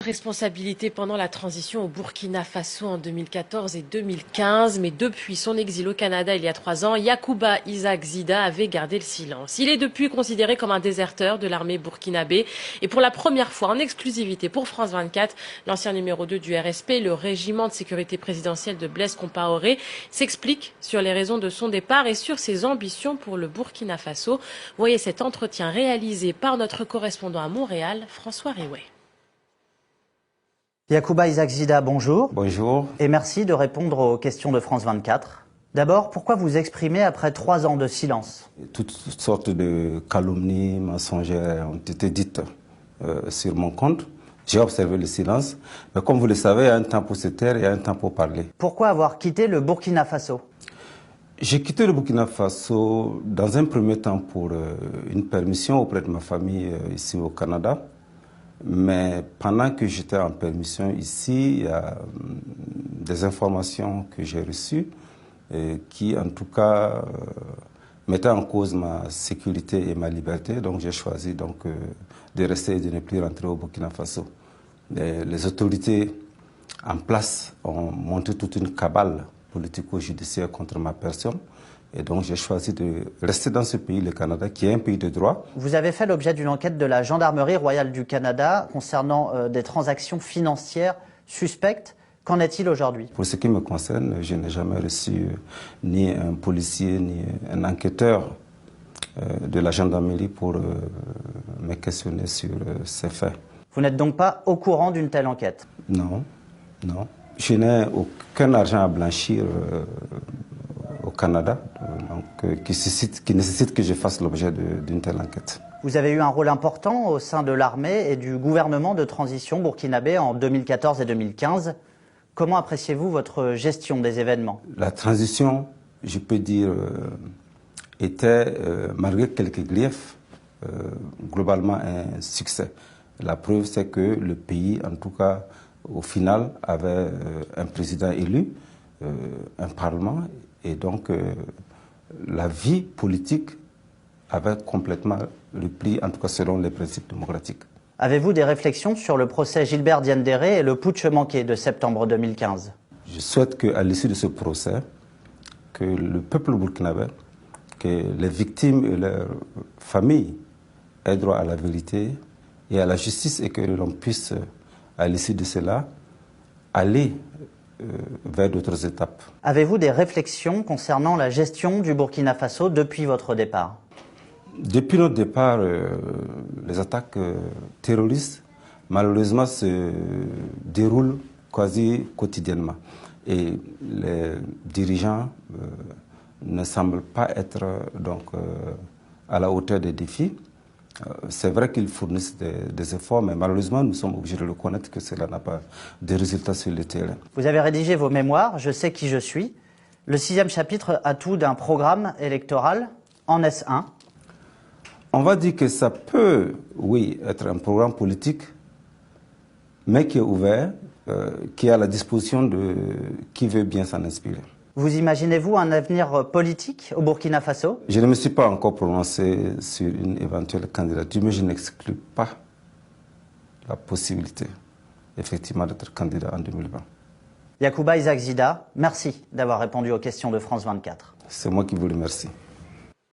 responsabilités pendant la transition au Burkina Faso en 2014 et 2015. Mais depuis son exil au Canada il y a 3 ans, Yacouba Isaac Zida avait gardé le silence. Il est depuis considéré comme un déserteur de l'armée burkinabé. Et pour la première fois en exclusivité pour France 24, l'ancien numéro 2 du RSP, le régiment de sécurité présidentielle de Blaise Compaoré, s'explique sur les raisons de son départ et sur ses ambitions pour le Burkina Faso. Voyez cet entretien réalisé par notre correspondant à Montréal, François Riouet. Yacouba Isaac Zida, bonjour. Bonjour. Et merci de répondre aux questions de France 24. D'abord, pourquoi vous exprimez après 3 ans de silence? Toutes sortes de calomnies mensongères ont été dites sur mon compte. J'ai observé le silence. Mais comme vous le savez, il y a un temps pour se taire et il y a un temps pour parler. Pourquoi avoir quitté le Burkina Faso? J'ai quitté le Burkina Faso dans un premier temps pour une permission auprès de ma famille ici au Canada. Mais pendant que j'étais en permission ici, il y a des informations que j'ai reçues qui, en tout cas, mettaient en cause ma sécurité et ma liberté. Donc, j'ai choisi de rester et de ne plus rentrer au Burkina Faso. Les autorités en place ont monté toute une cabale politico-judiciaire contre ma personne. Et donc, j'ai choisi de rester dans ce pays, le Canada, qui est un pays de droit. Vous avez fait l'objet d'une enquête de la Gendarmerie royale du Canada concernant des transactions financières suspectes. Qu'en est-il aujourd'hui? Pour ce qui me concerne, je n'ai jamais reçu ni un policier, ni un enquêteur de la gendarmerie pour me questionner sur ces faits. Vous n'êtes donc pas au courant d'une telle enquête? Non, non. Je n'ai aucun argent à blanchir au Canada, qui nécessite que je fasse l'objet d'une telle enquête. Vous avez eu un rôle important au sein de l'armée et du gouvernement de transition burkinabé en 2014 et 2015. Comment appréciez-vous votre gestion des événements? La transition, je peux dire, était, malgré quelques griefs, globalement un succès. La preuve, c'est que le pays, en tout cas, au final, avait un président élu, un parlement, et donc la vie politique avait complètement repris, en tout cas selon les principes démocratiques. Avez-vous des réflexions sur le procès Gilbert Diendéré et le putsch manqué de septembre 2015? Je souhaite qu'à l'issue de ce procès, que le peuple burkinabé, que les victimes et leurs familles aient droit à la vérité et à la justice, et que l'on puisse, à l'issue de cela, aller vers d'autres étapes. Avez-vous des réflexions concernant la gestion du Burkina Faso depuis votre départ? Depuis notre départ, les attaques terroristes, malheureusement, se déroulent quasi quotidiennement. Et les dirigeants ne semblent pas être à la hauteur des défis. C'est vrai qu'ils fournissent des efforts, mais malheureusement, nous sommes obligés de reconnaître que cela n'a pas de résultats sur le terrain. Vous avez rédigé vos mémoires, Je sais qui je suis. Le 6e chapitre a tout d'un programme électoral. En est-ce un? On va dire que ça peut, oui, être un programme politique, mais qui est ouvert, qui est à la disposition de qui veut bien s'en inspirer. Vous imaginez-vous un avenir politique au Burkina Faso? Je ne me suis pas encore prononcé sur une éventuelle candidature, mais je n'exclus pas la possibilité, effectivement, d'être candidat en 2020. Yacouba Isaac Zida, merci d'avoir répondu aux questions de France 24. C'est moi qui vous remercie.